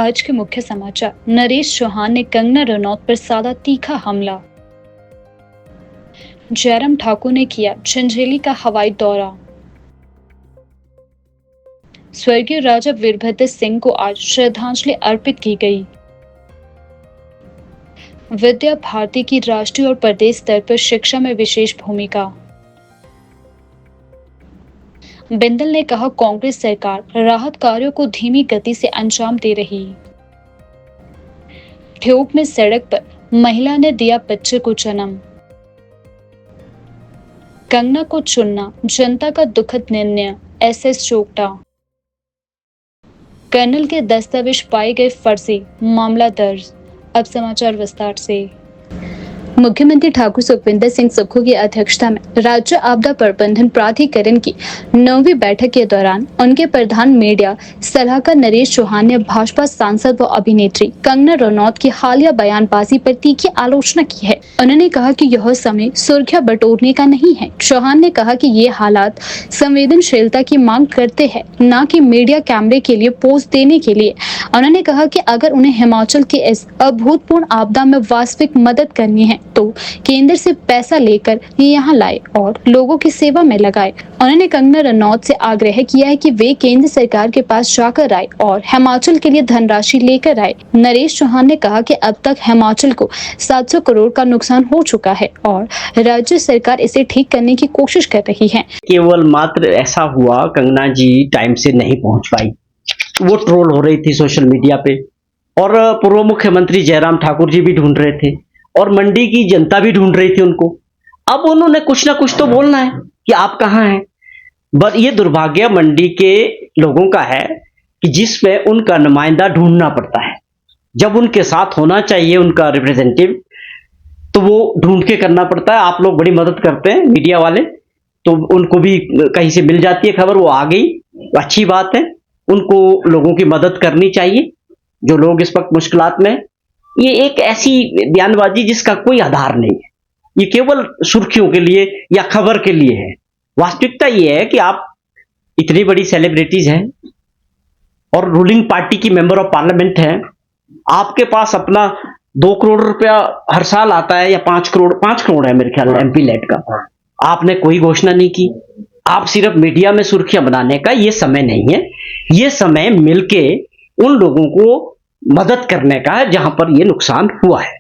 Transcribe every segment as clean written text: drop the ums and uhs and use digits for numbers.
आज के मुख्य समाचार। नरेश चौहान ने कंगना रनौत पर साधा तीखा हमला। जयराम ठाकुर ने किया झंझेली का हवाई दौरा। स्वर्गीय राजा वीरभद्र सिंह को आज श्रद्धांजलि अर्पित की गई। विद्या भारती की राष्ट्रीय और प्रदेश स्तर पर शिक्षा में विशेष भूमिका। बिंदल ने कहा, कांग्रेस सरकार राहत कार्यों को धीमी गति से अंजाम दे रही। ठियोग में सड़क पर महिला ने दिया बच्चे को जन्म। कंगना को चुनना जनता का दुखद निर्णय, एसएस चोपटा। कर्नल के दस्तावेज पाए गए फर्जी, मामला दर्ज। अब समाचार विस्तार से। मुख्यमंत्री ठाकुर सुखविंदर सिंह सुक्खू की अध्यक्षता में राज्य आपदा प्रबंधन प्राधिकरण की 9वीं बैठक के दौरान उनके प्रधान मीडिया सलाहकार नरेश चौहान ने भाजपा सांसद व अभिनेत्री कंगना रनौत की हालिया बयानबाजी पर तीखी आलोचना की है। उन्होंने कहा कि यह समय सुर्खियां बटोरने का नहीं है। चौहान ने कहा कि ये हालात संवेदनशीलता की मांग करते हैं, न कि मीडिया कैमरे के लिए पोज देने के लिए। उन्होंने कहा कि अगर उन्हें हिमाचल की इस अभूतपूर्व आपदा में वास्तविक मदद करनी है तो केंद्र से पैसा लेकर यहाँ लाए और लोगों की सेवा में लगाए। उन्होंने कंगना रनौत से आग्रह किया है कि वे केंद्र सरकार के पास जाकर आए और हिमाचल के लिए धनराशि लेकर आए। नरेश चौहान ने कहा कि अब तक हिमाचल को 700 करोड़ का नुकसान हो चुका है और राज्य सरकार इसे ठीक करने की कोशिश कर रही है। केवल मात्र ऐसा हुआ, कंगना जी टाइम से नहीं पहुंच पाई। वो ट्रोल हो रही थी सोशल मीडिया पे और पूर्व मुख्यमंत्री जयराम ठाकुर जी भी ढूंढ रहे थे और मंडी की जनता भी ढूंढ रही थी उनको। अब उन्होंने कुछ ना कुछ तो बोलना है कि आप कहाँ हैं। बस ये दुर्भाग्य मंडी के लोगों का है कि जिसमें उनका नुमाइंदा ढूंढना पड़ता है। जब उनके साथ होना चाहिए उनका रिप्रेजेंटेटिव, तो वो ढूंढ के करना पड़ता है। आप लोग बड़ी मदद करते हैं मीडिया वाले, तो उनको भी कहीं से मिल जाती है खबर, वो आ गई, अच्छी बात है। उनको लोगों की मदद करनी चाहिए जो लोग इस वक्त मुश्किलात में। ये एक ऐसी बयानबाजी जिसका कोई आधार नहीं है, ये केवल सुर्खियों के लिए या खबर के लिए है। वास्तविकता ये है कि आप इतनी बड़ी सेलिब्रिटीज हैं और रूलिंग पार्टी की मेंबर ऑफ पार्लियामेंट हैं। आपके पास अपना 2 करोड़ रुपया हर साल आता है या 5 करोड़ है मेरे ख्याल एमपी लेट का। आपने कोई घोषणा नहीं की। आप सिर्फ मीडिया में सुर्खियां बनाने का ये समय नहीं है। ये समय मिलके उन लोगों को मदद करने का है जहां पर ये नुकसान हुआ है।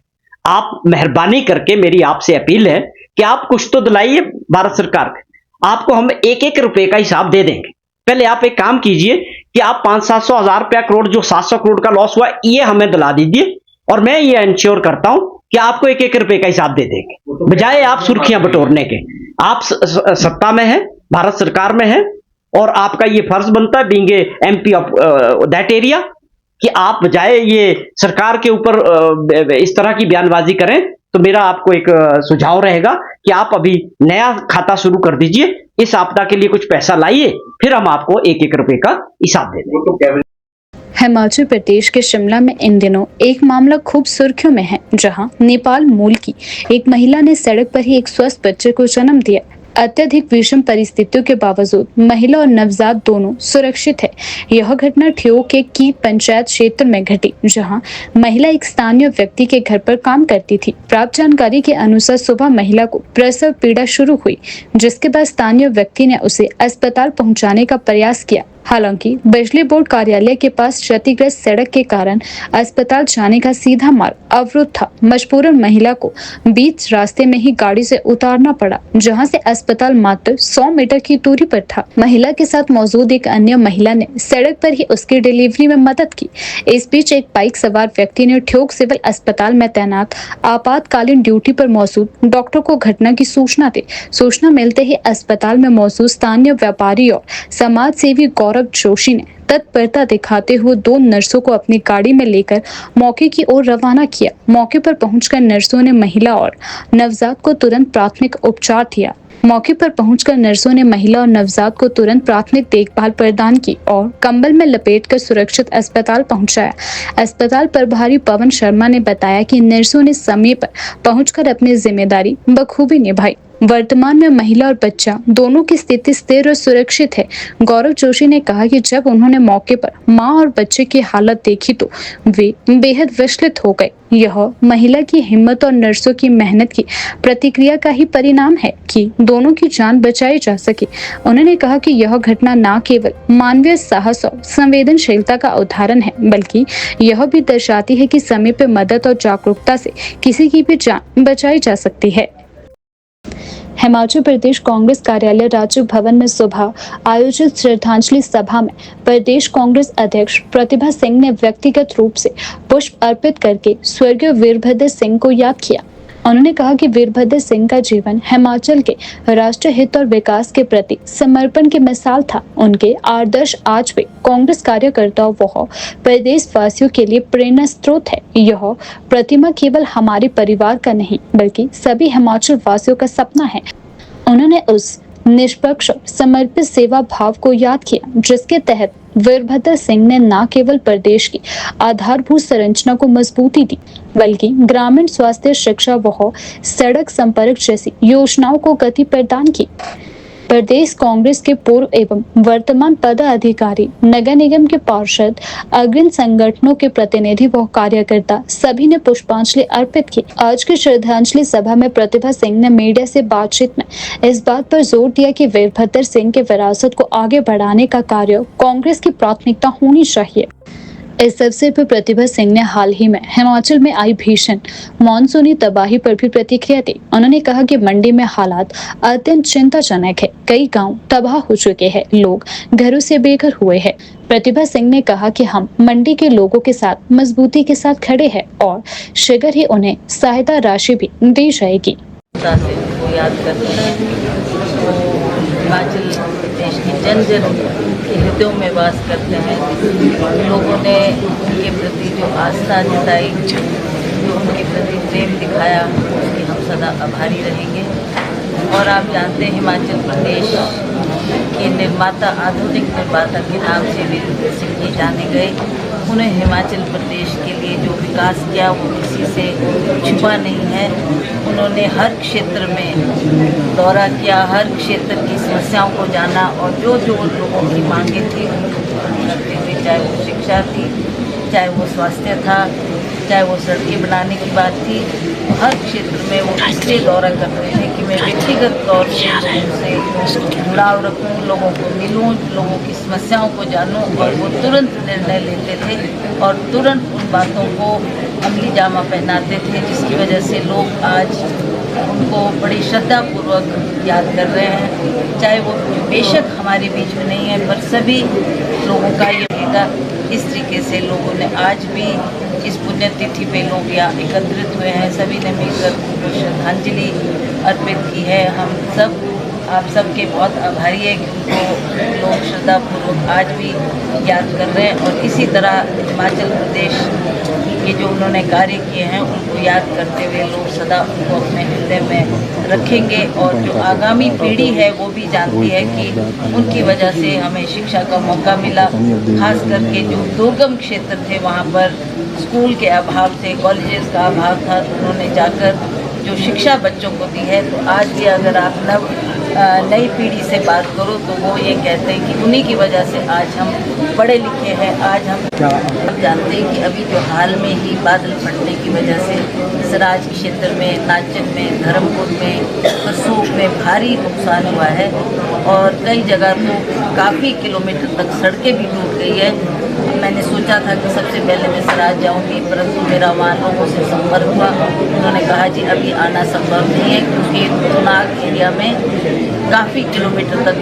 आप मेहरबानी करके, मेरी आपसे अपील है कि आप कुछ तो दिलाइए भारत सरकार को। आपको हम 1-1 रुपए का हिसाब दे देंगे। पहले आप एक काम कीजिए कि आप 500-700 हजार रुपया करोड़, जो 700 करोड़ का लॉस हुआ, ये हमें दिला दीजिए और मैं ये इंश्योर करता हूं कि आपको 1-1 रुपए का हिसाब दे देंगे, बजाय आप सुर्खियां बटोरने के। आप सत्ता में है, भारत सरकार में है और आपका ये फर्ज बनता है being MP of that area कि आप बजाय ये सरकार के ऊपर इस तरह की बयानबाजी करें। तो मेरा आपको एक सुझाव रहेगा कि आप अभी नया खाता शुरू कर दीजिए, इस आपदा के लिए कुछ पैसा लाइए, फिर हम आपको 1-1 रुपए का हिसाब दे देंगे। हिमाचल प्रदेश के शिमला में इन दिनों एक मामला खूब सुर्खियों में है, जहां नेपाल मूल की एक महिला ने सड़क पर ही एक स्वस्थ बच्चे को जन्म दिया। अत्यधिक विषम परिस्थितियों के बावजूद महिला और नवजात दोनों सुरक्षित है। यह घटना ठियोग के की पंचायत क्षेत्र में घटी, जहां महिला एक स्थानीय व्यक्ति के घर पर काम करती थी। प्राप्त जानकारी के अनुसार सुबह महिला को प्रसव पीड़ा शुरू हुई, जिसके बाद स्थानीय व्यक्ति ने उसे अस्पताल पहुंचाने का प्रयास किया। हालांकि बिजली बोर्ड कार्यालय के पास क्षतिग्रस्त सड़क के कारण अस्पताल जाने का सीधा मार्ग अवरुद्ध था। मजबूरन महिला को बीच रास्ते में ही गाड़ी से उतारना पड़ा, जहां से अस्पताल मात्र 100 मीटर की दूरी पर था। महिला के साथ मौजूद एक अन्य महिला ने सड़क पर ही उसकी डिलीवरी में मदद की। इस बीच एक बाइक सवार व्यक्ति ने ठियोग सिविल अस्पताल में तैनात आपातकालीन ड्यूटी पर मौजूद डॉक्टर को घटना की सूचना दी। सूचना मिलते ही अस्पताल में मौजूद स्थानीय व्यापारी और समाज सेवी गौरव जोशी ने तत्परता दिखाते हुए 2 नर्सों को अपनी गाड़ी में लेकर मौके की ओर रवाना किया। मौके पर पहुंचकर नर्सों ने महिला और नवजात को तुरंत प्राथमिक उपचार दिया। मौके पर पहुंचकर नर्सों ने महिला और नवजात को तुरंत प्राथमिक देखभाल प्रदान की और कंबल में लपेटकर सुरक्षित अस्पताल पहुंचाया। अस्पताल प्रभारी पवन शर्मा ने बताया कि नर्सों ने समय पर पहुंचकर अपनी जिम्मेदारी बखूबी निभाई। वर्तमान में महिला और बच्चा दोनों की स्थिति स्थिर और सुरक्षित है। गौरव जोशी ने कहा कि जब उन्होंने मौके पर मां और बच्चे की हालत देखी तो वे बेहद विचलित हो गए। यह महिला की हिम्मत और नर्सों की मेहनत की प्रतिक्रिया का ही परिणाम है कि दोनों की जान बचाई जा सकी। उन्होंने कहा कि यह घटना न केवल मानवीय साहस और संवेदनशीलता का उदाहरण है, बल्कि यह भी दर्शाती है कि समय पर मदद और जागरूकता से किसी की भी जान बचाई जा सकती है। हिमाचल प्रदेश कांग्रेस कार्यालय राजीव भवन में सुबह आयोजित श्रद्धांजलि सभा में प्रदेश कांग्रेस अध्यक्ष प्रतिभा सिंह ने व्यक्तिगत रूप से पुष्प अर्पित करके स्वर्गीय वीरभद्र सिंह को याद किया। उन्होंने कहा कि वीरभद्र सिंह का जीवन हिमाचल के राष्ट्र हित और विकास के प्रति समर्पण की मिसाल था। उनके आदर्श आज भी कांग्रेस कार्यकर्ताओं व प्रदेश वासियों के लिए प्रेरणा स्रोत है। यह प्रतिमा केवल हमारे परिवार का नहीं बल्कि सभी हिमाचल वासियों का सपना है। उन्होंने उस निष्पक्ष समर्पित सेवा भाव को याद किया जिसके तहत वीरभद्र सिंह ने न केवल प्रदेश की आधारभूत संरचना को मजबूती दी बल्कि ग्रामीण स्वास्थ्य, शिक्षा व सड़क संपर्क जैसी योजनाओं को गति प्रदान की। प्रदेश कांग्रेस के पूर्व एवं वर्तमान पदाधिकारी, नगर निगम के पार्षद, अग्रणी संगठनों के प्रतिनिधि व कार्यकर्ता सभी ने पुष्पांजलि अर्पित की। आज की श्रद्धांजलि सभा में प्रतिभा सिंह ने मीडिया से बातचीत में इस बात पर जोर दिया कि वीरभद्र सिंह के विरासत को आगे बढ़ाने का कार्य कांग्रेस की प्राथमिकता होनी चाहिए। इस अवसर पर प्रतिभा सिंह ने हाल ही में हिमाचल में आई भीषण मानसूनी तबाही पर भी प्रतिक्रिया दी। उन्होंने कहा कि मंडी में हालात अत्यंत चिंताजनक है। कई गांव तबाह हो चुके हैं, लोग घरों से बेघर हुए हैं। प्रतिभा सिंह ने कहा कि हम मंडी के लोगों के साथ मजबूती के साथ खड़े हैं और शीघ्र ही उन्हें सहायता राशि भी दी जाएगी। हिमाचल प्रदेश की जन जन के हृदयों में वास करते हैं। लोगों ने उनके प्रति जो आस्था जताई, जो उनके प्रति प्रेम दिखाया, उसके हम सदा आभारी रहेंगे। और आप जानते हैं हिमाचल प्रदेश के निर्माता, आधुनिक निर्माता के नाम से वीरभद्र सिंह जी जाने गए। उन्हें हिमाचल प्रदेश के लिए जो विकास किया वो किसी से छुपा नहीं है। उन्होंने हर क्षेत्र में दौरा किया, हर क्षेत्र की समस्याओं को जाना और जो जो लोगों की मांगें थी उनको पूर्ण करते हुए, चाहे वो शिक्षा थी, चाहे वो स्वास्थ्य था, चाहे वो सड़कें बनाने की बात थी, हर क्षेत्र में वो इसलिए दौरा कर रहे थे कि मैं व्यक्तिगत तौर से लोगों से जुड़ाव रखूं, लोगों को मिलूं, लोगों की समस्याओं को जानूं। और वो तुरंत निर्णय लेते थे और तुरंत उन बातों को अमली जामा पहनाते थे, जिसकी वजह से लोग आज उनको बड़ी श्रद्धापूर्वक याद कर रहे हैं। चाहे वो बेशक हमारे बीच में नहीं है, पर सभी लोगों का ये रहेगा। इस तरीके से लोगों ने आज भी इस पुण्यतिथि पे लोग यहाँ एकत्रित हुए हैं। सभी ने मिलकर उनको श्रद्धांजलि अर्पित की है। हम सब, आप सबके बहुत आभारी है कि उनको लोग श्रद्धापूर्वक आज भी याद कर रहे हैं। और इसी तरह हिमाचल प्रदेश के जो उन्होंने कार्य किए हैं उनको याद करते हुए लोग सदा उनको अपने हृदय में रखेंगे। और जो आगामी पीढ़ी है वो भी जानती है कि उनकी वजह से हमें शिक्षा का मौका मिला। खास करके जो दुर्गम क्षेत्र थे वहाँ पर स्कूल के अभाव थे, कॉलेजेस का अभाव था, उन्होंने जाकर जो शिक्षा बच्चों को दी है। तो आज भी अगर आप नई पीढ़ी से बात करो तो वो ये कहते हैं कि उन्हीं की वजह से आज हम पढ़े लिखे हैं। आज हम जानते हैं कि अभी जो हाल में ही बादल फटने की वजह से सराज क्षेत्र में, नाचन में, धर्मपुर में, करसोग में भारी नुकसान हुआ है और कई जगह तो काफ़ी किलोमीटर तक सड़कें भी टूट गई है। मैंने सोचा था कि सबसे पहले मैं सराज जाऊंगी, परंतु मेरा वहाँ लोगों से संपर्क हुआ। उन्होंने कहा जी अभी आना संभव नहीं है क्योंकि तुनाग एरिया में काफ़ी किलोमीटर तक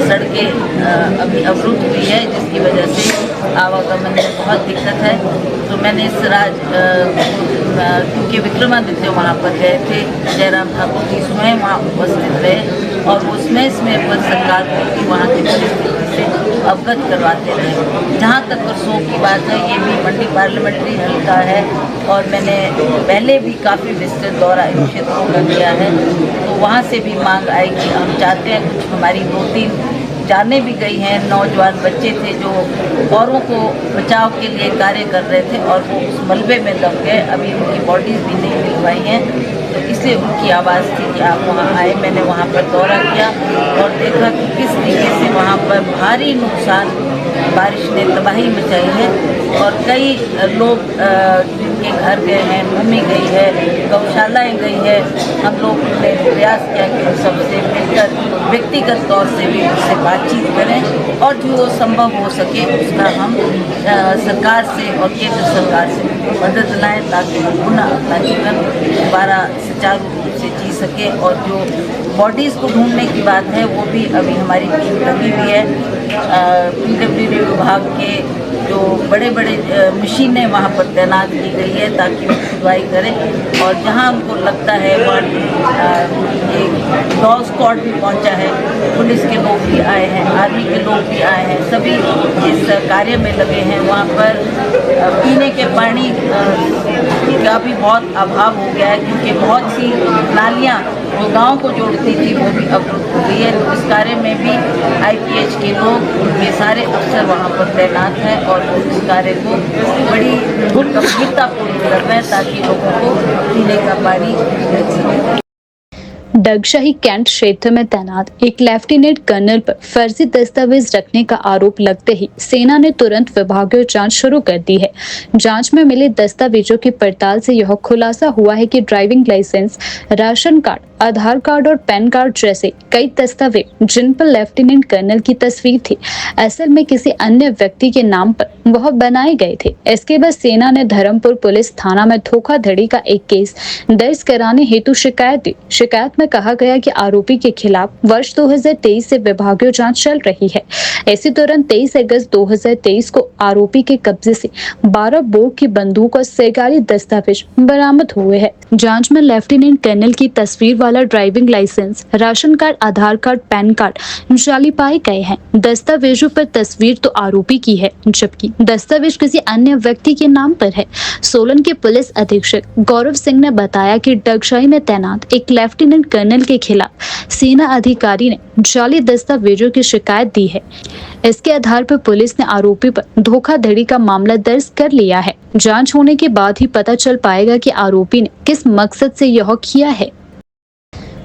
सड़कें अभी अवरुद्ध हुई है, जिसकी वजह से आवागमन में बहुत दिक्कत है। तो मैंने सराज क्योंकि विक्रमादित्य वहाँ पर गए थे, जयराम ठाकुर जी स्वयं वहाँ उपस्थित रहे और वो समय पर सरकार को वहाँ की परिस्थिति से अवगत करवाते रहे। जहाँ तक करसोग की बात है, ये भी मंडी पार्लियामेंट्री हल्का है और मैंने पहले भी काफ़ी विस्तृत दौरा इन क्षेत्रों का किया है। तो वहाँ से भी मांग आएगी। हम चाहते हैं, कुछ हमारी 2-3 जाने भी गई हैं, नौजवान बच्चे थे जो औरों को बचाव के लिए कार्य कर रहे थे और वो उस मलबे में दब गए। अभी उनकी बॉडीज़ भी नहीं मिल पाई हैं। तो इसलिए उनकी आवाज़ थी कि आप वहाँ आए। मैंने वहाँ पर दौरा किया और देखा कि किस तरीके से वहाँ पर भारी नुकसान बारिश ने तबाही मचाई है और कई लोग जिनके घर गए हैं, भूमि गई है, गौशालाएँ गई है। हम लोग ने प्रयास किया कि हम सबसे मिलकर व्यक्तिगत तौर से भी उससे बातचीत करें और जो संभव हो सके उसका हम सरकार से और केंद्र सरकार से मदद लाएं ताकि वो पुनः अपना जीवन दोबारा सुचारू रूप से जी सके। और जो बॉडीज़ को ढूंढने की बात है वो भी अभी हमारी टीम लगी हुई है। PWD विभाग के जो बड़े बड़े मशीनें वहाँ पर तैनात की गई है ताकि वो खुदाई करें और जहाँ हमको लगता है वहाँ डॉग स्क्वाड भी पहुँचा है, पुलिस के लोग भी आए हैं, आर्मी के लोग भी आए हैं, सभी इस कार्य में लगे हैं। वहाँ पर पीने के पानी का भी बहुत अभाव हो गया है क्योंकि बहुत सी नालियाँ जो गांव को जोड़ती थी वो भी अवरुद्ध हो गई है। तो इस कार्य में भी IPH के लोग, उनके सारे अफसर वहाँ पर तैनात हैं और वो इस कार्य को बड़ी गंभीरतापूर्वक कर रहे हैं ताकि लोगों को पीने का पानी मिल सके। डगशाही कैंट क्षेत्र में तैनात एक लेफ्टिनेंट कर्नल पर फर्जी दस्तावेज रखने का आरोप लगते ही सेना ने तुरंत विभागीय जांच शुरू कर दी है। जांच में मिले दस्तावेजों की पड़ताल से यह खुलासा हुआ है कि ड्राइविंग लाइसेंस, राशन कार्ड, आधार कार्ड और पैन कार्ड जैसे कई दस्तावेज जिन पर लेफ्टिनेंट कर्नल की तस्वीर थी, असल में किसी अन्य व्यक्ति के नाम पर वह बनाए गए थे। इसके बाद सेना ने धर्मपुर पुलिस थाना में धोखाधड़ी का एक केस दर्ज कराने हेतु शिकायत दी। शिकायत में कहा गया कि आरोपी के खिलाफ वर्ष 2023 से विभागीय जांच चल रही है। इसी दौरान 23 अगस्त 2023 को आरोपी के कब्जे से 12 बोर की बंदूक और सरकारी दस्तावेज बरामद हुए हैं। जांच में लेफ्टिनेंट कर्नल की तस्वीर वाला ड्राइविंग लाइसेंस, राशन कार्ड, आधार कार्ड, पैन कार्ड जाली पाए गए हैं। दस्तावेजों पर तस्वीर तो आरोपी की है जबकि दस्तावेज किसी अन्य व्यक्ति के नाम पर है। सोलन के पुलिस अधीक्षक गौरव सिंह ने बताया कि डगशाही में तैनात एक लेफ्टिनेंट कर्नल के खिलाफ सेना अधिकारी ने जाली दस्तावेजों की शिकायत दी है। इसके आधार पर पुलिस ने आरोपी पर धोखाधड़ी का मामला दर्ज कर लिया है। जांच होने के बाद ही पता चल पाएगा कि आरोपी ने किस मकसद से यह किया है।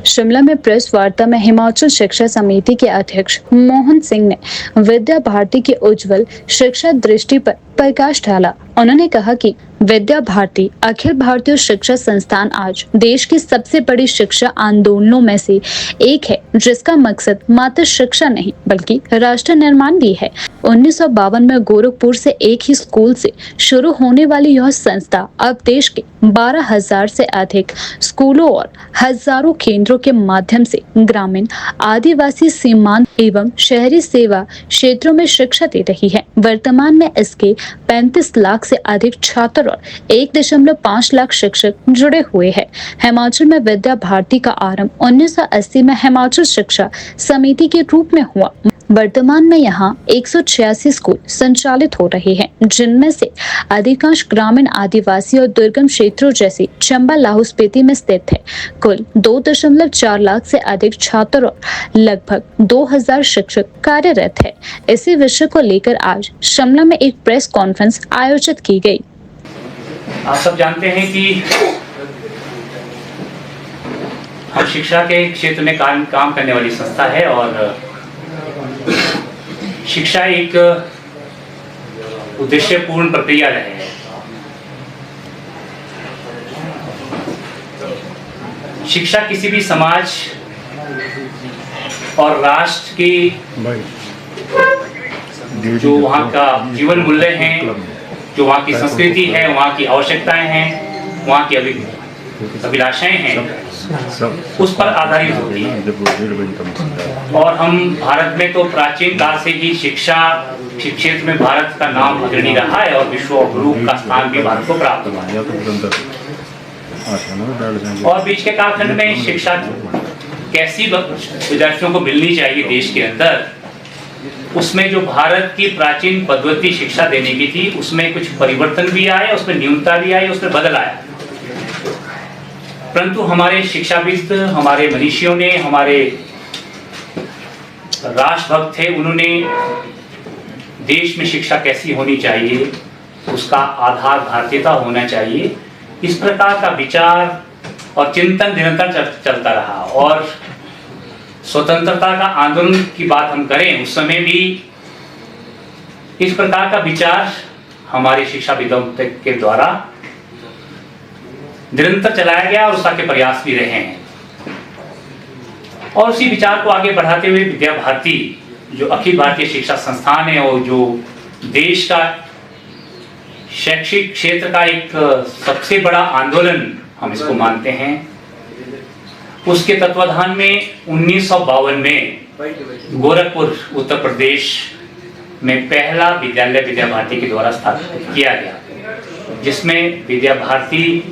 शिमला में प्रेस वार्ता में हिमाचल शिक्षा समिति के अध्यक्ष मोहन सिंह ने विद्या भारती की उज्जवल शिक्षा दृष्टि पर प्रकाश डाला। उन्होंने कहा कि विद्या भारती अखिल भारतीय शिक्षा संस्थान आज देश की सबसे बड़ी शिक्षा आंदोलनों में से एक है, जिसका मकसद मात्र शिक्षा नहीं बल्कि राष्ट्र निर्माण भी है। 1952 में गोरखपुर से एक ही स्कूल से शुरू होने वाली यह संस्था अब देश के 12,000 से अधिक स्कूलों और हजारों केंद्रों के माध्यम से ग्रामीण, आदिवासी, सीमांत एवं शहरी सेवा क्षेत्रों में शिक्षा दे रही है। वर्तमान में इसके 35 लाख से अधिक छात्र और 1.5 लाख शिक्षक जुड़े हुए हैं। हिमाचल में विद्या भारती का आरंभ 1980 में हिमाचल शिक्षा समिति के रूप में हुआ। वर्तमान में यहाँ 186 स्कूल संचालित हो रहे हैं, जिनमें से अधिकांश ग्रामीण, आदिवासी और दुर्गम क्षेत्रों जैसे चंबा, लाहौल स्पीति में स्थित है। कुल 2.4 लाख से अधिक छात्र और लगभग 2000 शिक्षक कार्यरत है। इसी विषय को लेकर आज शिमला में एक प्रेस कॉन्फ्रेंस आयोजित की गई। आप सब जानते हैं कि हम शिक्षा के क्षेत्र में काम करने वाली संस्था है और शिक्षा एक उद्देश्यपूर्ण प्रक्रिया रहे है। शिक्षा किसी भी समाज और राष्ट्र की जो वहाँ का जीवन मूल्य हैं, जो वहाँ की संस्कृति है, वहाँ की आवश्यकताएं हैं, वहाँ की अभिलाषाएं हैं, उस पर आधारित होती है। और हम भारत में तो प्राचीन काल से ही शिक्षा क्षेत्र में भारत का नाम अग्रणी रहा है और विश्व गुरु का स्थान भी भारत को प्राप्त हुआ है। और बीच के कालखंड में शिक्षा कैसी विद्यार्थियों को मिलनी चाहिए देश के अंदर, उसमें जो भारत की प्राचीन पद्धति शिक्षा देने की थी उसमें कुछ परिवर्तन भी आए, उसमें न्यूनता भी आई, उसमें बदल आया। परंतु हमारे शिक्षाविद, हमारे मनीषियों ने, हमारे राष्ट्रभक्त थे, उन्होंने देश में शिक्षा कैसी होनी चाहिए, उसका आधार भारतीयता होना चाहिए, इस प्रकार का विचार और चिंतन निरंतर चलता रहा। और स्वतंत्रता का आंदोलन की बात हम करें, उस समय भी इस प्रकार का विचार हमारे शिक्षाविदों के द्वारा निरंतर चलाया गया और उसका के प्रयास भी रहे हैं। और उसी विचार को आगे बढ़ाते हुए विद्या भारती जो अखिल भारतीय शिक्षा संस्थान है और जो देश का शैक्षिक क्षेत्र का एक सबसे बड़ा आंदोलन हम इसको मानते हैं, उसके तत्वाधान में 1952 में गोरखपुर उत्तर प्रदेश में पहला विद्यालय विद्या भारती के द्वारा स्थापित किया गया, जिसमें विद्या भारती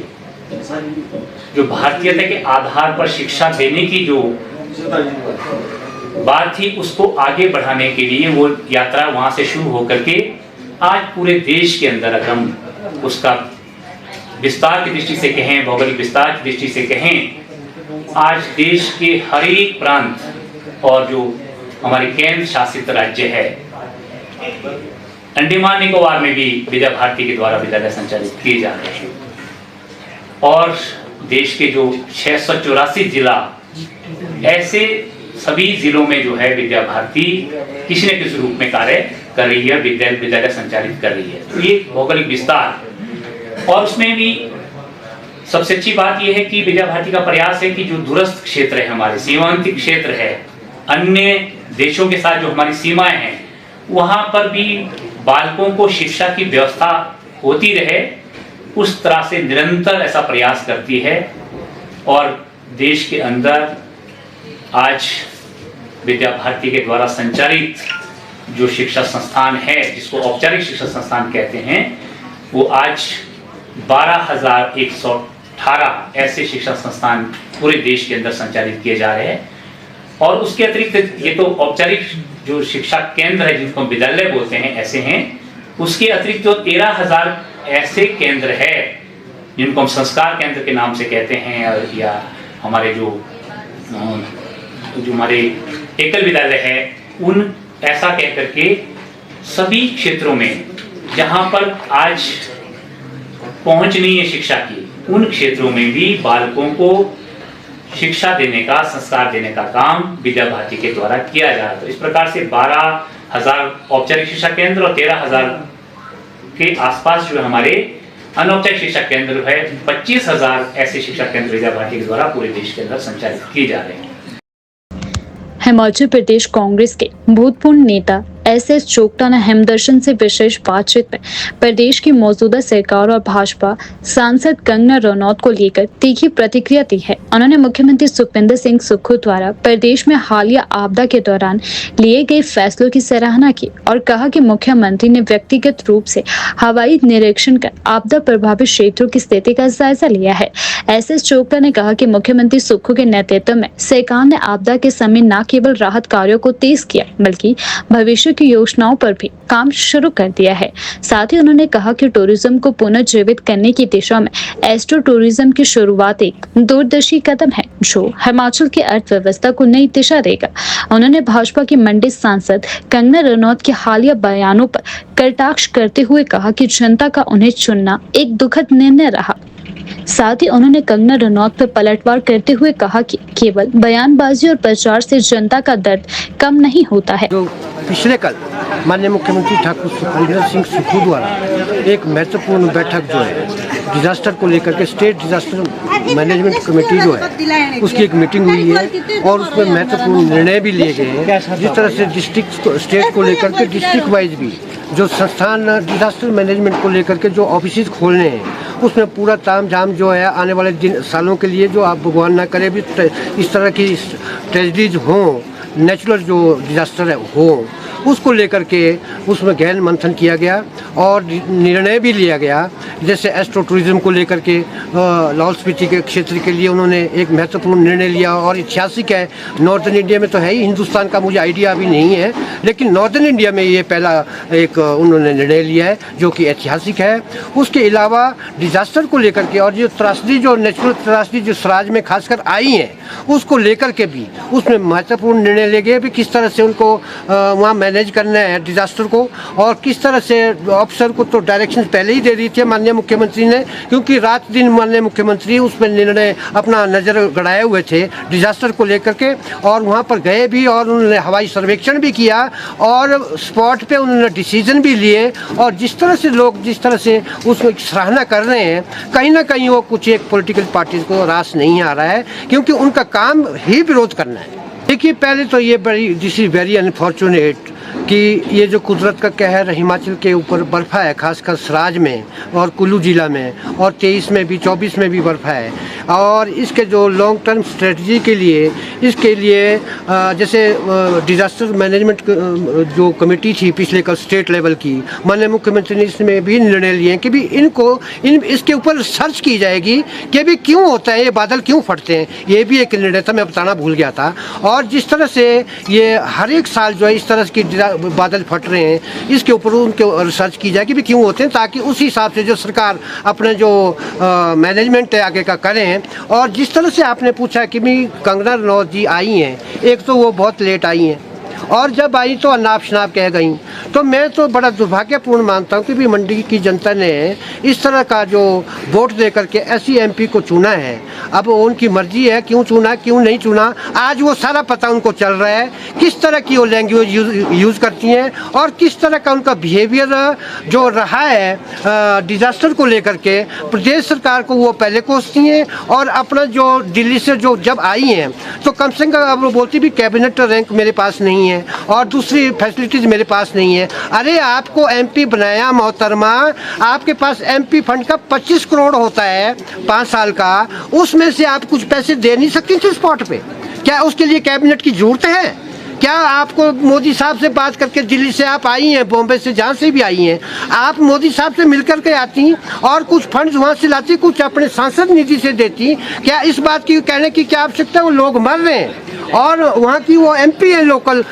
जो भारतीयता के आधार पर शिक्षा देने की जो बात थी उसको आगे बढ़ाने के लिए वो यात्रा वहां से शुरू होकर के आज पूरे देश के अंदर अगर हम उसका विस्तार की दृष्टि से कहें, भौगोलिक विस्तार की दृष्टि से कहें, आज देश के हर एक प्रांत और जो हमारे केंद्र शासित राज्य है अंडमान निकोबार में भी विद्या भारती के द्वारा विद्यालय संचालित किए जा रहे हैं। और देश के जो 684 जिला, ऐसे सभी जिलों में जो है विद्या भारती किसी न किसी रूप में कार्य कर रही है, विद्यालय संचालित कर रही है। तो ये भौगोलिक विस्तार, और उसमें भी सबसे अच्छी बात यह है कि विद्या भारती का प्रयास है कि जो दूरस्थ क्षेत्र है, हमारे सीमांत क्षेत्र है, अन्य देशों के साथ जो हमारी सीमाएं हैं, वहां पर भी बालकों को शिक्षा की व्यवस्था होती रहे, उस तरह से निरंतर ऐसा प्रयास करती है। और देश के अंदर आज विद्या भारती के द्वारा संचालित जो शिक्षा संस्थान है, जिसको औपचारिक शिक्षा संस्थान कहते हैं, वो आज 12,118 ऐसे शिक्षा संस्थान पूरे देश के अंदर संचालित किए जा रहे हैं। और उसके अतिरिक्त ये तो औपचारिक जो शिक्षा केंद्र है, जिनको हम विद्यालय बोलते हैं, ऐसे हैं। उसके अतिरिक्त जो 13,000 ऐसे केंद्र है जिनको हम संस्कार केंद्र के नाम से कहते हैं, या हमारे जो हमारे एकल विद्यालय है, उन ऐसा कह करके सभी क्षेत्रों में जहां पर आज पहुंच नहीं है शिक्षा की, उन क्षेत्रों में भी बालकों को शिक्षा देने का, संस्कार देने का काम विद्या भारती के द्वारा किया जा रहा है। तो इस प्रकार से 12,000 औपचारिक शिक्षा केंद्र और 13,000 के आसपास जो हमारे अनौपचारिक शिक्षा केंद्र है, 25,000 ऐसे शिक्षा केंद्र विद्या भारती के द्वारा पूरे देश के अंदर संचालित किए जा रहे हैं। हिमाचल प्रदेश कांग्रेस के भूतपूर्व नेता एस चोपटा ने हिमदर्शन से विशेष बातचीत में प्रदेश की मौजूदा सरकार और भाजपा सांसद कंगना रनौत को लेकर तीखी प्रतिक्रिया दी है। उन्होंने मुख्यमंत्री सुखविंदर सिंह सुक्खू द्वारा प्रदेश में हालिया आपदा के दौरान लिए गए फैसलों की सराहना की और कहा कि मुख्यमंत्री ने व्यक्तिगत रूप से हवाई निरीक्षण कर आपदा प्रभावित क्षेत्रों की स्थिति का जायजा लिया है। एस चोपटा ने कहा कि मुख्यमंत्री सुक्खू के नेतृत्व में सरकार ने आपदा के समय न केवल राहत कार्यों को तेज किया, बल्कि भविष्य की योजनाओं पर भी काम शुरू कर दिया है। साथ ही उन्होंने कहा कि टूरिज्म को पुनर्जीवित करने की दिशा में एस्ट्रो टूरिज्म की शुरुआत एक दूरदर्शी कदम है, जो हिमाचल की अर्थव्यवस्था को नई दिशा देगा। उन्होंने भाजपा की मंडी सांसद कंगना रनौत के हालिया बयानों पर कटाक्ष करते हुए कहा कि जनता का उन्हें चुनना एक दुखद निर्णय रहा। साथ ही उन्होंने कंगना रनौत पर पलटवार करते हुए कहा कि केवल बयानबाजी और प्रचार से जनता का दर्द कम नहीं होता है। जो पिछले कल माननीय मुख्यमंत्री ठाकुर सुखविंदर सिंह सुक्खू द्वारा एक महत्वपूर्ण बैठक जो है डिजास्टर को लेकर के स्टेट डिजास्टर मैनेजमेंट कमेटी जो है उसकी एक मीटिंग हुई है और उसमें महत्वपूर्ण निर्णय भी लिए गए हैं। जिस तरह से डिस्ट्रिक्ट स्टेट को लेकर के डिस्ट्रिक्ट वाइज भी जो संस्थान डिजास्टर मैनेजमेंट को लेकर के जो ऑफिस खोलने हैं उसमें पूरा ताम झाम जो है आने वाले सालों के लिए, जो आप भगवान ना करे भी इस तरह की ट्रेजेडीज हों, नेचुरल जो डिजास्टर है हो, उसको लेकर के उसमें गहन मंथन किया गया और निर्णय भी लिया गया। जैसे एस्ट्रो टूरिज्म को लेकर के लाहौल स्पीति के क्षेत्र के लिए उन्होंने एक महत्वपूर्ण निर्णय लिया और ऐतिहासिक है। नॉर्दर्न इंडिया में तो है ही, हिंदुस्तान का मुझे आइडिया अभी नहीं है, लेकिन नॉर्दर्न इंडिया में ये पहला एक उन्होंने निर्णय लिया है जो कि ऐतिहासिक है। उसके अलावा डिजास्टर को लेकर के और जो त्रासदी, जो नेचुरल त्रासदी जो समाज में खासकर आई हैं, उसको लेकर के भी उसमें महत्वपूर्ण निर्णय लिए गए भी किस तरह से उनको वहाँ मैनेज करना है डिजास्टर को, और किस तरह से ऑफिसर को तो डायरेक्शन पहले ही दे दी थी माननीय माननीय मुख्यमंत्री ने, क्योंकि रात दिन माननीय मुख्यमंत्री उस पर निर्णय अपना नज़र गड़ाए हुए थे डिजास्टर को लेकर के, और वहाँ पर गए भी और उन्होंने हवाई सर्वेक्षण भी किया और स्पॉट पे उन्होंने डिसीजन भी लिए। और जिस तरह से लोग जिस तरह से उसको सराहना कर रहे हैं, कहीं ना कहीं वो कुछ एक पॉलिटिकल पार्टी को रास नहीं आ रहा है, क्योंकि उनका काम ही विरोध करना है। देखिए, पहले तो ये बड़ी दिस इज़ वेरी अनफॉर्चुनेट कि ये जो कुदरत का कहर हिमाचल के ऊपर बर्फ़ा है, खासकर सराज में और कुल्लू ज़िला में, और 23 में भी 24 में भी बर्फ़ा है। और इसके जो लॉन्ग टर्म स्ट्रेटजी के लिए इसके लिए जैसे डिज़ास्टर मैनेजमेंट जो कमेटी थी पिछले कल स्टेट लेवल की, माननीय मुख्यमंत्री ने इसमें भी निर्णय लिए कि भी इसके ऊपर सर्च की जाएगी कि भी क्यों होता है, ये बादल क्यों फटते हैं। ये भी एक निर्णय था, मैं बताना भूल गया था। और जिस तरह से ये हर एक साल जो है इस तरह की बादल फट रहे हैं, इसके ऊपर उनके रिसर्च की जाए कि भी क्यों होते हैं, ताकि उस हिसाब से जो सरकार अपने जो मैनेजमेंट है आगे का करें। और जिस तरह से आपने पूछा कि भी कंगना रनौत जी आई हैं, एक तो वो बहुत लेट आई हैं और जब आई तो अनाप शनाप कह गई। तो मैं तो बड़ा दुर्भाग्यपूर्ण मानता हूँ कि भी मंडी की जनता ने इस तरह का जो वोट दे करके ऐसी एमपी को चुना है। अब उनकी मर्जी है क्यों चुना क्यों नहीं चुना, आज वो सारा पता उनको चल रहा है, किस तरह की वो लैंग्वेज यूज़ करती हैं और किस तरह का उनका बिहेवियर जो रहा है डिज़ास्टर को लेकर के। प्रदेश सरकार को वो पहले कोसती हैं और अपना जो दिल्ली से जो जब आई हैं तो कम से कम अब वो बोलती भी कैबिनेट रैंक मेरे पास नहीं है और दूसरी फैसिलिटीज़ मेरे पास नहीं है। अरे आपको एमपी बनाया मोहतरमा, आपके पास एमपी फंड का 25 करोड़ होता है 5 साल का, उसमें से आप कुछ पैसे दे नहीं सकती थी स्पॉट पे? क्या उसके लिए कैबिनेट की जरूरत है? क्या आपको मोदी साहब से बात करके, दिल्ली से आप आई हैं, बॉम्बे से जहाँ से भी आई हैं, आप मोदी साहब से मिलकर के आती और कुछ फंड्स वहाँ से लाती, कुछ अपने सांसद निधि से देती? क्या इस बात की कहने की क्या आवश्यकता है? वो लोग मर रहे हैं और वहाँ की वो एमपी है लोकल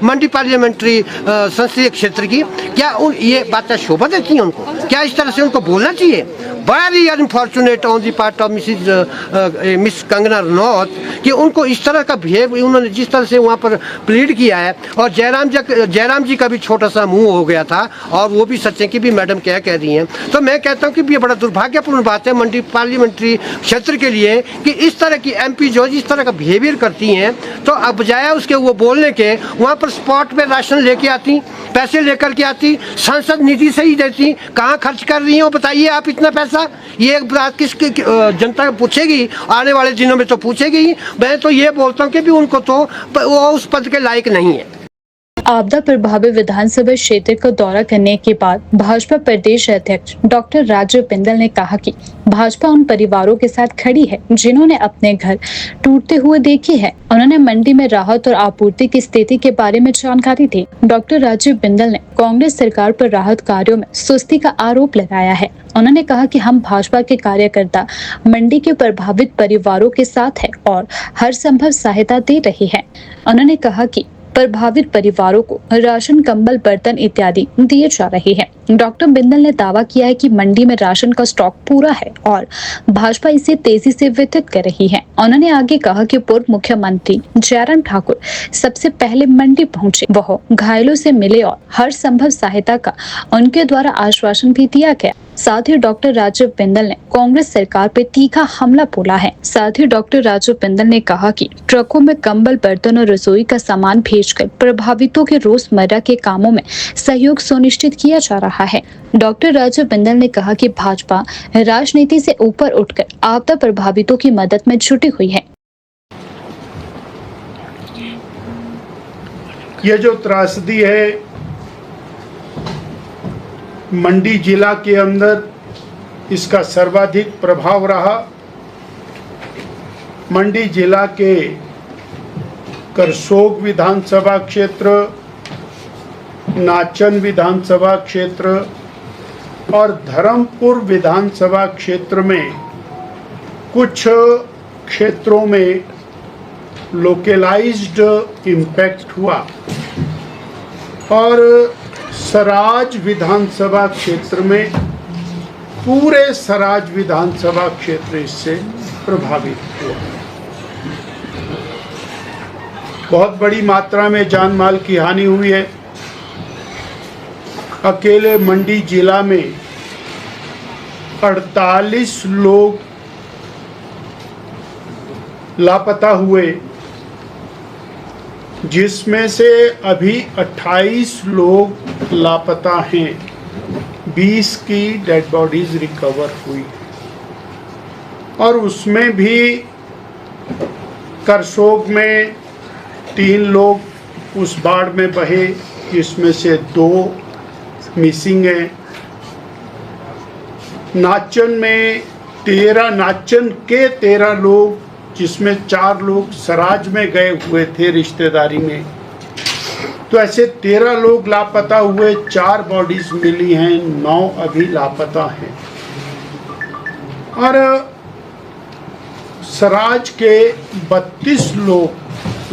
मंडी पार्लियामेंट्री संसदीय क्षेत्र की, क्या ये बातें शोभा देती हैं उनको? क्या इस तरह से उनको बोलना चाहिए? Very unfortunate on the part of miss Kangana Ranaut कि उनको इस तरह का बिहेव, उन्होंने जिस तरह से वहाँ पर प्लीड किया है। और जयराम जी का भी छोटा सा मुंह हो गया था और वो भी सच है कि भी मैडम क्या कह रही हैं। तो मैं कहता हूँ कि ये बड़ा दुर्भाग्यपूर्ण बात है मंडी पार्लियामेंट्री क्षेत्र के लिए कि इस तरह की एमपी जो इस तरह का बिहेवियर करती हैं। तो अब बजाय उसके वो बोलने के वहाँ पर स्पॉट पे राशन लेके आती, पैसे लेकर के आती, सांसद निधि से ही देती। कहाँ खर्च कर रही हैं वो बताइए आप इतना पैसा? ये बात किसकी जनता पूछेगी? आने वाले दिनों में तो पूछेगी। मैं तो ये बोलता हूँ कि भी उनको तो वो उस पद के लायक नहीं है। आपदा प्रभावित विधानसभा क्षेत्र का दौरा करने के बाद भाजपा प्रदेश अध्यक्ष डॉक्टर राजीव बिंदल ने कहा कि भाजपा उन परिवारों के साथ खड़ी है जिन्होंने अपने घर टूटते हुए देखे हैं। उन्होंने मंडी में राहत और आपूर्ति की स्थिति के बारे में जानकारी दी। डॉक्टर राजीव बिंदल ने कांग्रेस सरकार पर राहत कार्यों में सुस्ती का आरोप लगाया है। उन्होंने कहा कि हम भाजपा के कार्यकर्ता मंडी के प्रभावित परिवारों के साथ हैं और हर संभव सहायता दे रही है। उन्होंने कहा कि प्रभावित परिवारों को राशन, कंबल, बर्तन इत्यादि दिए जा रहे हैं। डॉक्टर बिंदल ने दावा किया है कि मंडी में राशन का स्टॉक पूरा है और भाजपा इसे तेजी से वितरित कर रही है। उन्होंने आगे कहा कि पूर्व मुख्यमंत्री जयराम ठाकुर सबसे पहले मंडी पहुंचे, वह घायलों से मिले और हर संभव सहायता का उनके द्वारा आश्वासन भी दिया गया। साथ ही डॉक्टर राजीव बिंदल ने कांग्रेस सरकार पर तीखा हमला बोला है। साथ ही डॉक्टर राजीव बिंदल ने कहा कि ट्रकों में कंबल, बर्तन और रसोई का सामान भेजकर प्रभावितों के रोजमर्रा के कामों में सहयोग सुनिश्चित किया जा रहा है। डॉक्टर राजीव बिंदल ने कहा कि भाजपा राजनीति से ऊपर उठकर आपदा प्रभावितों की मदद में जुटी हुई है। ये जो त्रासदी है मंडी जिला के अंदर, इसका सर्वाधिक प्रभाव रहा मंडी जिला के करसोग विधानसभा क्षेत्र, नाचन विधानसभा क्षेत्र और धर्मपुर विधानसभा क्षेत्र में कुछ क्षेत्रों में लोकलाइज्ड इम्पैक्ट हुआ और सराज विधानसभा क्षेत्र में पूरे सराज विधानसभा क्षेत्र इससे प्रभावित हुआ। बहुत बड़ी मात्रा में जान माल की हानि हुई है। अकेले मंडी जिला में 48 लोग लापता हुए, जिसमें से अभी 28 लोग लापता हैं। 20 की डेड बॉडीज रिकवर हुई और उसमें भी करसोग में 3 लोग उस बाढ़ में बहे, जिसमें से 2 मिसिंग हैं। नाचन में 13 लोग, जिसमें 4 लोग सराज में गए हुए थे रिश्तेदारी में। तो ऐसे 13 लोग लापता हुए, 4 बॉडीज मिली हैं, 9 अभी लापता हैं। और सराज के 32 लोग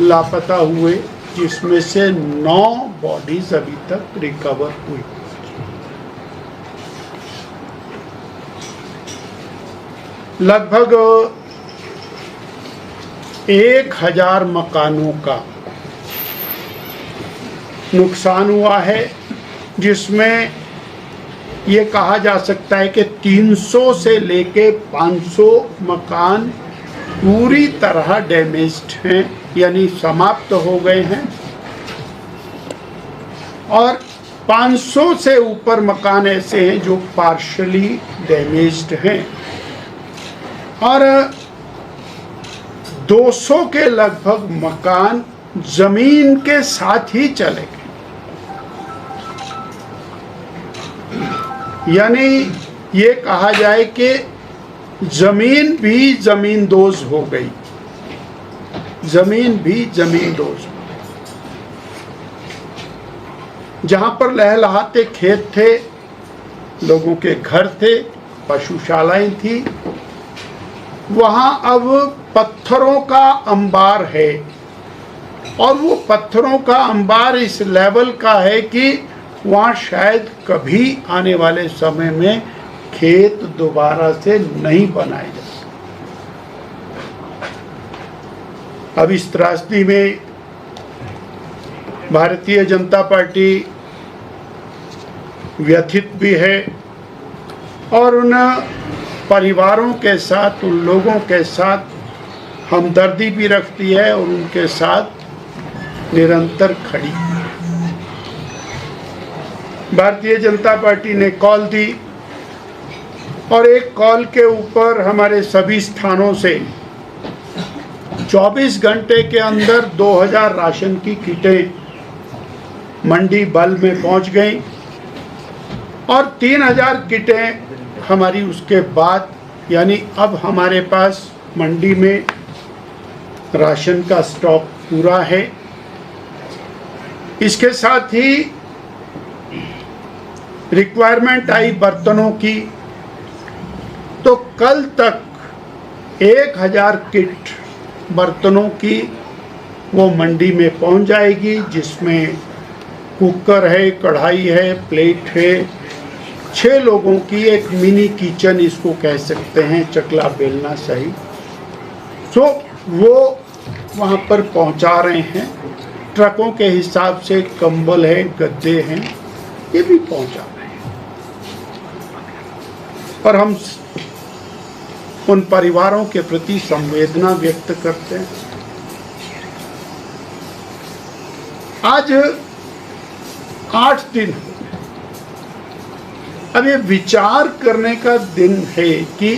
लापता हुए, जिसमें से 9 बॉडीज अभी तक रिकवर हुई। लगभग 1000 मकानों का नुकसान हुआ है, जिसमें ये कहा जा सकता है कि 300 से लेके 500 मकान पूरी तरह डैमेज्ड हैं, यानी समाप्त हो गए हैं, और 500 से ऊपर मकान ऐसे हैं जो पार्शली डैमेज्ड हैं, और 200 के लगभग मकान जमीन के साथ ही चले गए। यानी ये कहा जाए कि जमीन भी जमींदोज हो गई, जमीन भी जमींदोज। जहां पर लहलहाते खेत थे, लोगों के घर थे, पशुशालाएं थी, वहां अब पत्थरों का अंबार है, और वो पत्थरों का अंबार इस लेवल का है कि वहां शायद कभी आने वाले समय में खेत दोबारा से नहीं बनाए जा सकते। अब इस त्रासदी में भारतीय जनता पार्टी व्यथित भी है, और उन परिवारों के साथ, उन लोगों के साथ हमदर्दी भी रखती है, और उनके साथ निरंतर खड़ी। भारतीय जनता पार्टी ने कॉल दी, और एक कॉल के ऊपर हमारे सभी स्थानों से 24 घंटे के अंदर 2000 राशन की किटें मंडी बल में पहुंच गईं, और 3000 किटें हमारी उसके बाद, यानी अब हमारे पास मंडी में राशन का स्टॉक पूरा है। इसके साथ ही रिक्वायरमेंट आई बर्तनों की, तो कल तक 1000 किट बर्तनों की वो मंडी में पहुंच जाएगी, जिसमें कुकर है, कढ़ाई है, प्लेट है, 6 लोगों की एक मिनी किचन इसको कह सकते हैं, चकला बेलना सही। तो वो वहाँ पर पहुँचा रहे हैं, ट्रकों के हिसाब से कंबल है, गद्दे हैं, ये भी पहुँचा रहे हैं। और हम उन परिवारों के प्रति संवेदना व्यक्त करते हैं। आज 8 दिन, अब ये विचार करने का दिन है कि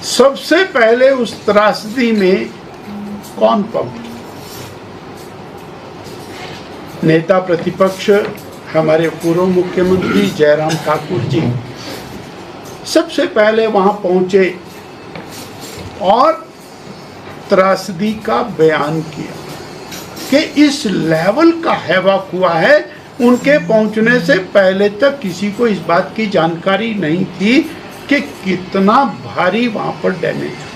सबसे पहले उस त्रासदी में कौन पहुंचा। नेता प्रतिपक्ष हमारे पूर्व मुख्यमंत्री जयराम ठाकुर जी सबसे पहले वहां पहुंचे और त्रासदी का बयान किया कि इस लेवल का हैवाक हुआ है। उनके पहुंचने से पहले तक किसी को इस बात की जानकारी नहीं थी कि कितना भारी वहां पर डैमेज हुआ।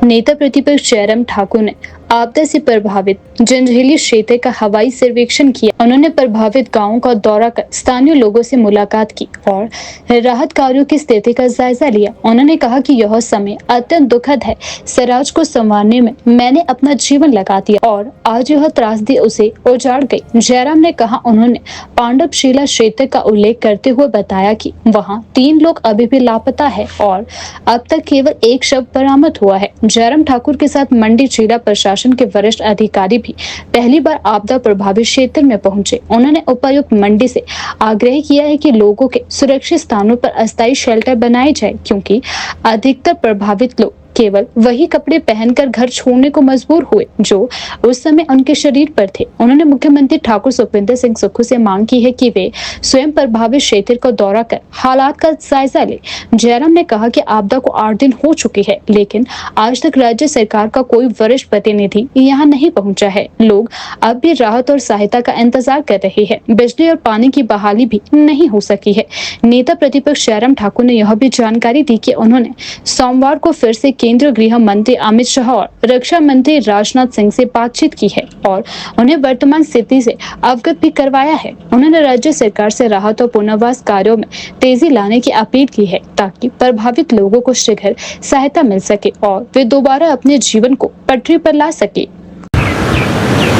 नेता प्रतिपक्ष जयराम ठाकुर ने आपदा से प्रभावित जंजैहली क्षेत्र का हवाई सर्वेक्षण किया। उन्होंने प्रभावित गांवों का दौरा कर स्थानीय लोगों से मुलाकात की और राहत कार्यों की स्थिति का जायजा लिया। उन्होंने कहा कि यह समय अत्यंत दुखद है। स्वराज को संवारने में मैंने अपना जीवन लगा दिया और आज यह त्रासदी उसे उजाड़ गई। जयराम ने कहा, उन्होंने पांडवशिला क्षेत्र का उल्लेख करते हुए बताया कि वहां 3 लोग अभी भी लापता है और अब तक केवल एक शव बरामद हुआ है। जयराम ठाकुर के साथ मंडी जिला प्रशासन के वरिष्ठ अधिकारी भी पहली बार आपदा प्रभावित क्षेत्र में पहुंचे। उन्होंने उपायुक्त मंडी से आग्रह किया है कि लोगों के सुरक्षित स्थानों पर अस्थायी शेल्टर बनाए जाए, क्योंकि अधिकतर प्रभावित लोग केवल वही कपड़े पहनकर घर छोड़ने को मजबूर हुए जो उस समय उनके शरीर पर थे। उन्होंने मुख्यमंत्री ठाकुर सुखविंदर सिंह सुक्खू से मांग की है कि वे स्वयं प्रभावित क्षेत्र का दौरा कर हालात का जायजा ले। जयराम ने कहा कि आपदा को 8 दिन हो चुके हैं, लेकिन आज तक राज्य सरकार का कोई वरिष्ठ प्रतिनिधि यहाँ नहीं पहुँचा है। लोग अब भी राहत और सहायता का इंतजार कर रहे हैं। बिजली और पानी की बहाली भी नहीं हो सकी है। नेता प्रतिपक्ष जयराम ठाकुर ने यह भी जानकारी दी कि उन्होंने सोमवार को फिर से केंद्रीय गृह मंत्री अमित शाह और रक्षा मंत्री राजनाथ सिंह से बातचीत की है और उन्हें वर्तमान स्थिति से अवगत भी करवाया है। उन्होंने राज्य सरकार से राहत और पुनर्वास कार्यों में तेजी लाने की अपील की है ताकि प्रभावित लोगों को शीघ्र सहायता मिल सके और वे दोबारा अपने जीवन को पटरी पर ला सके।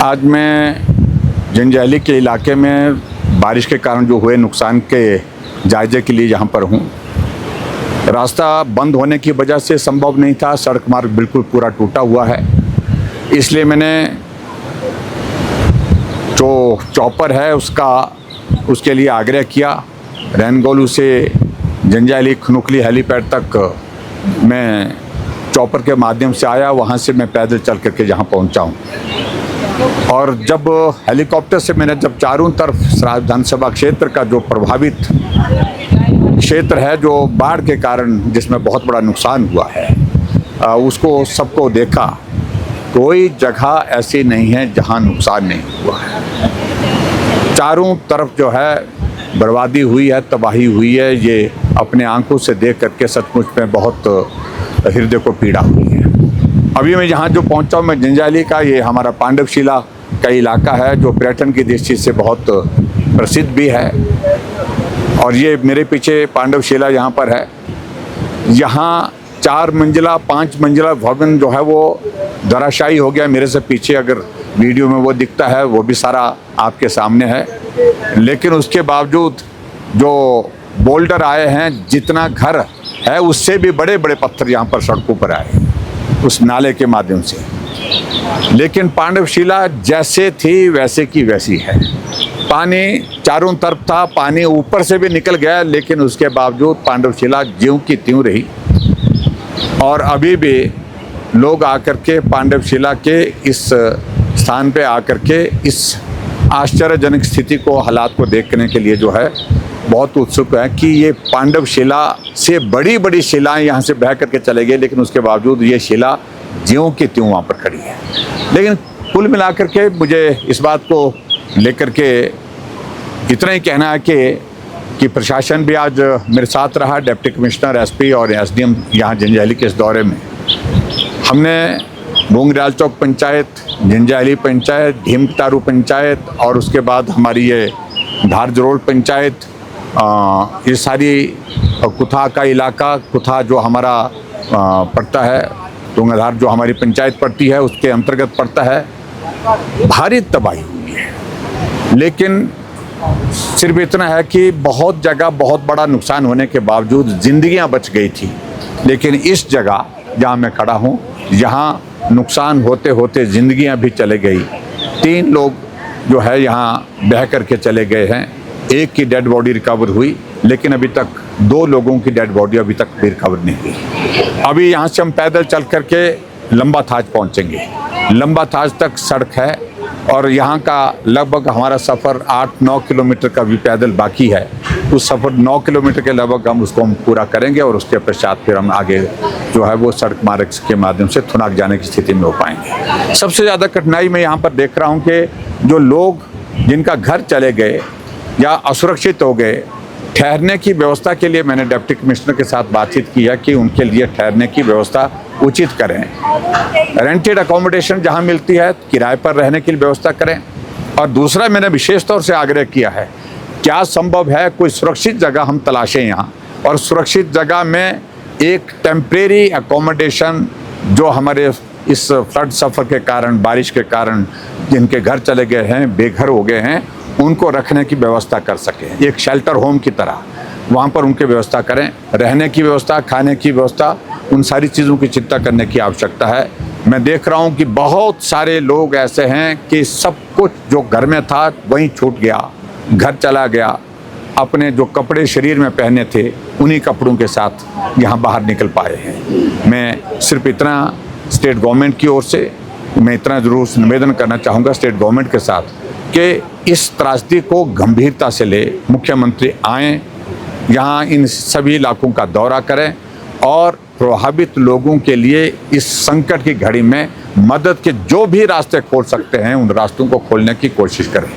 आज मैं जंजैहली के इलाके में बारिश के कारण जो हुए नुकसान के जायजे के लिए यहाँ पर हूँ। रास्ता बंद होने की वजह से संभव नहीं था, सड़क मार्ग बिल्कुल पूरा टूटा हुआ है। इसलिए मैंने जो चॉपर है उसके लिए आग्रह किया। रैनगोलू से जंजैहली खनुखली हेलीपैड तक मैं चॉपर के माध्यम से आया, वहाँ से मैं पैदल चल करके यहाँ पहुँचा हूँ। और जब हेलीकॉप्टर से मैंने जब चारों तरफ सराज विधानसभा क्षेत्र का जो प्रभावित क्षेत्र है, जो बाढ़ के कारण जिसमें बहुत बड़ा नुकसान हुआ है, उसको सबको देखा, कोई जगह ऐसी नहीं है जहां नुकसान नहीं हुआ है। चारों तरफ जो है बर्बादी हुई है, तबाही हुई है। ये अपने आंखों से देख करके सचमुच में बहुत हृदय को पीड़ा हुई है। अभी मैं यहाँ जो पहुँचा हूँ, मैं जंजैहली का, ये हमारा पांडवशिला का इलाका है जो पर्यटन की दृष्टि से बहुत प्रसिद्ध भी है। और ये मेरे पीछे पांडवशिला यहाँ पर है। यहाँ 4 मंजिला 5 मंजिला भवन जो है वो धराशायी हो गया। मेरे से पीछे अगर वीडियो में वो दिखता है, वो भी सारा आपके सामने है। लेकिन उसके बावजूद जो बोल्डर आए हैं, जितना घर है उससे भी बड़े बड़े पत्थर यहाँ पर सड़कों पर आए उस नाले के माध्यम से। लेकिन पांडवशिला जैसे थी वैसे की वैसी है। पानी चारों तरफ था, पानी ऊपर से भी निकल गया, लेकिन उसके बावजूद पांडवशिला ज्यों की त्यों रही। और अभी भी लोग आकर के पांडवशिला के इस स्थान पे आकर के इस आश्चर्यजनक स्थिति को, हालात को देखने के लिए जो है बहुत उत्सुक है कि ये पांडवशिला से बड़ी बड़ी शिलाएं यहाँ से बह करके चले गए, लेकिन उसके बावजूद ये शिला ज्यों की त्यों वहाँ पर खड़ी है। लेकिन कुल मिलाकर के मुझे इस बात को लेकर के इतना ही कहना है कि प्रशासन भी आज मेरे साथ रहा। डिप्टी कमिश्नर, एसपी और एसडीएम यहाँ जंजैहली के इस दौरे में हमने बोंगराल चौक पंचायत, जंजैहली पंचायत, भीमतारू पंचायत और उसके बाद हमारी ये धार जरोल पंचायत, ये सारी कुथा का इलाका, कुथा जो हमारा पड़ता है, तुंगाधार जो हमारी पंचायत पड़ती है उसके अंतर्गत पड़ता है। भारी तबाही हुई है, लेकिन सिर्फ इतना है कि बहुत जगह बहुत बड़ा नुकसान होने के बावजूद जिंदगियां बच गई थी। लेकिन इस जगह जहां मैं खड़ा हूं, यहाँ नुकसान होते होते जिंदगियां भी चले गई। 3 लोग जो है यहाँ बह करके चले गए हैं। एक की डेड बॉडी रिकवर हुई, लेकिन अभी तक 2 लोगों की डेड बॉडी अभी तक भी रिकवर नहीं हुई। अभी यहाँ से हम पैदल चल करके लंबा थाज पहुँचेंगे। लंबा थाज तक सड़क है और यहाँ का लगभग हमारा सफ़र 8-9 किलोमीटर का भी पैदल बाकी है। उस सफ़र 9 किलोमीटर के लगभग हम पूरा करेंगे और उसके पश्चात फिर हम आगे जो है वो सड़क मार्ग के माध्यम से थुनाक जाने की स्थिति में हो पाएंगे। सबसे ज़्यादा कठिनाई मैं यहाँ पर देख रहा हूँ कि जो लोग जिनका घर चले गए या असुरक्षित हो गए, ठहरने की व्यवस्था के लिए मैंने डिप्टी कमिश्नर के साथ बातचीत की है कि उनके लिए ठहरने की व्यवस्था उचित करें। रेंटेड अकोमोडेशन जहां मिलती है किराए पर रहने की व्यवस्था करें। और दूसरा मैंने विशेष तौर से आग्रह किया है, क्या संभव है कोई सुरक्षित जगह हम तलाशें यहाँ, और सुरक्षित जगह में एक टेम्परेरी अकोमोडेशन जो हमारे इस फ्लड सफ़र के कारण, बारिश के कारण जिनके घर चले गए हैं, बेघर हो गए हैं, उनको रखने की व्यवस्था कर सकें, एक शेल्टर होम की तरह वहाँ पर उनकी व्यवस्था करें। रहने की व्यवस्था, खाने की व्यवस्था, उन सारी चीज़ों की चिंता करने की आवश्यकता है। मैं देख रहा हूँ कि बहुत सारे लोग ऐसे हैं कि सब कुछ जो घर में था वहीं छूट गया, घर चला गया, अपने जो कपड़े शरीर में पहने थे उन्हीं कपड़ों के साथ यहाँ बाहर निकल पाए हैं। मैं सिर्फ इतना स्टेट गवर्नमेंट की ओर से मैं इतना ज़रूर निवेदन करना चाहूँगा स्टेट गवर्नमेंट के साथ कि इस त्रासदी को गंभीरता से ले, मुख्यमंत्री आएँ, यहाँ इन सभी इलाकों का दौरा करें और प्रभावित लोगों के लिए इस संकट की घड़ी में मदद के जो भी रास्ते खोल सकते हैं उन रास्तों को खोलने की कोशिश करें।